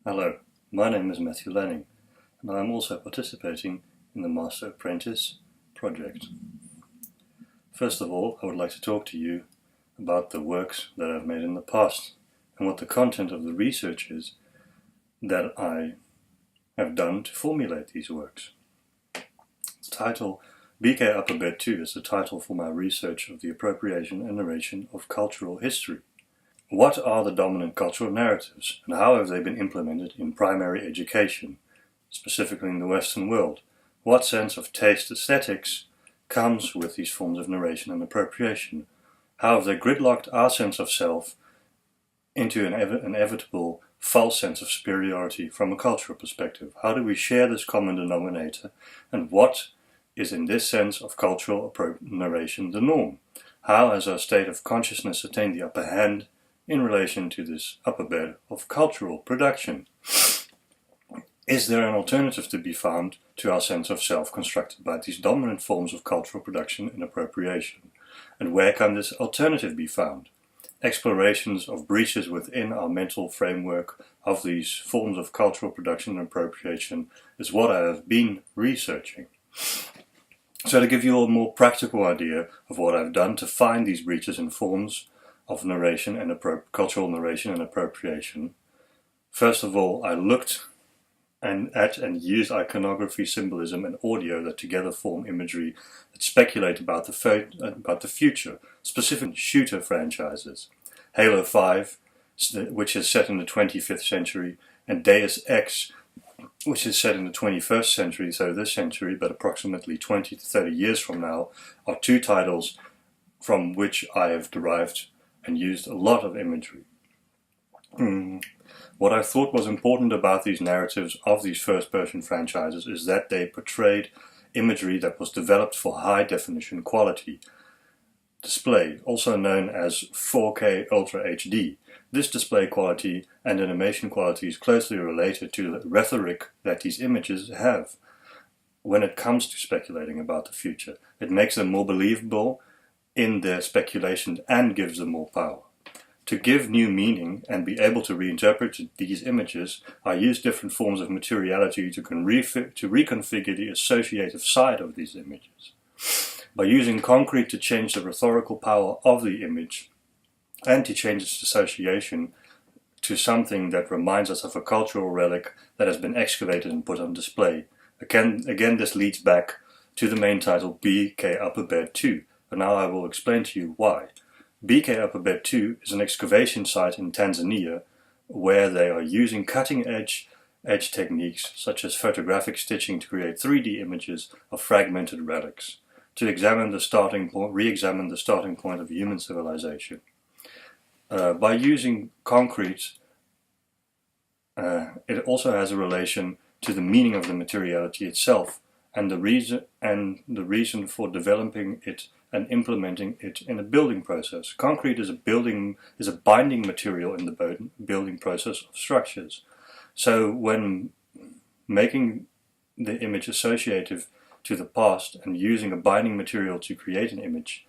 Hello, my name is Matthew Lanning, and I am also participating in the Master Apprentice project. First of all, I would like to talk to you about the works that I've made in the past and what the content of the research is that I have done to formulate these works. The title BK_2 is the title for my research of the appropriation and narration of cultural history. What are the dominant cultural narratives, and how have they been implemented in primary education, specifically in the Western world? What sense of taste aesthetics comes with these forms of narration and appropriation? How have they gridlocked our sense of self into an inevitable false sense of superiority from a cultural perspective? How do we share this common denominator, and what is in this sense of cultural narration the norm? How has our state of consciousness attained the upper hand in relation to this upper bed of cultural production? Is there an alternative to be found to our sense of self constructed by these dominant forms of cultural production and appropriation? And where can this alternative be found? Explorations of breaches within our mental framework of these forms of cultural production and appropriation is what I have been researching. So to give you a more practical idea of what I've done to find these breaches in forms of narration and cultural narration and appropriation. First of all, I looked at and used iconography, symbolism and audio that together form imagery that speculate about the future, specifically shooter franchises. Halo 5, which is set in the 25th century, and Deus Ex, which is set in the 21st century, so this century, but approximately 20 to 30 years from now, are two titles from which I have derived and used a lot of imagery. What I thought was important about these narratives of these first-person franchises is that they portrayed imagery that was developed for high-definition quality display, also known as 4K Ultra HD. This display quality and animation quality is closely related to the rhetoric that these images have when it comes to speculating about the future. It makes them more believable in their speculation and gives them more power. To give new meaning and be able to reinterpret these images, I use different forms of materiality to reconfigure the associative side of these images. By using concrete to change the rhetorical power of the image and to change its association to something that reminds us of a cultural relic that has been excavated and put on display. Again, this leads back to the main title BK_2. And now I will explain to you why. BK_2 is an excavation site in Tanzania where they are using cutting-edge techniques such as photographic stitching to create 3D images of fragmented relics, to re-examine the starting point of human civilization. By using concrete, it also has a relation to the meaning of the materiality itself and the reason for developing it and implementing it in a building process. Concrete is a binding material in the building process of structures. So when making the image associative to the past and using a binding material to create an image,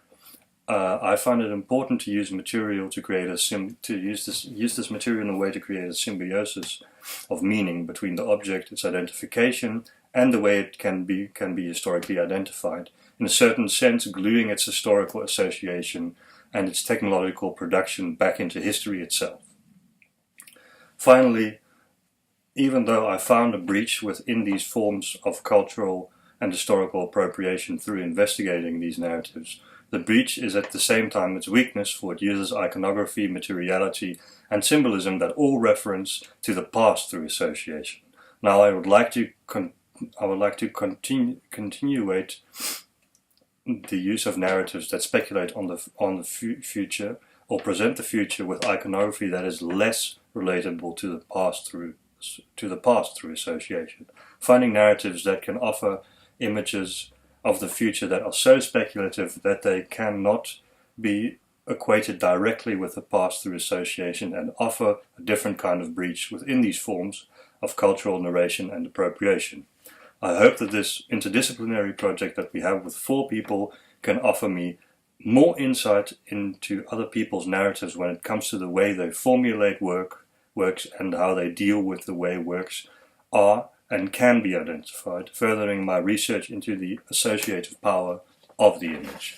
I find it important to use material to create use this material in a way to create a symbiosis of meaning between the object, its identification, and the way it can be historically identified. In a certain sense, gluing its historical association and its technological production back into history itself. Finally, even though I found a breach within these forms of cultural and historical appropriation through investigating these narratives, the breach is at the same time its weakness, for it uses iconography, materiality, and symbolism that all reference to the past through association. Now I would like to continuate the use of narratives that speculate on the future or present the future with iconography that is less relatable to the past through association. Finding narratives that can offer images of the future that are so speculative that they cannot be equated directly with the past through association and offer a different kind of breach within these forms of cultural narration and appropriation. I hope that this interdisciplinary project that we have with 4 people can offer me more insight into other people's narratives when it comes to the way they formulate work, works and how they deal with the way works are and can be identified, furthering my research into the associative power of the image.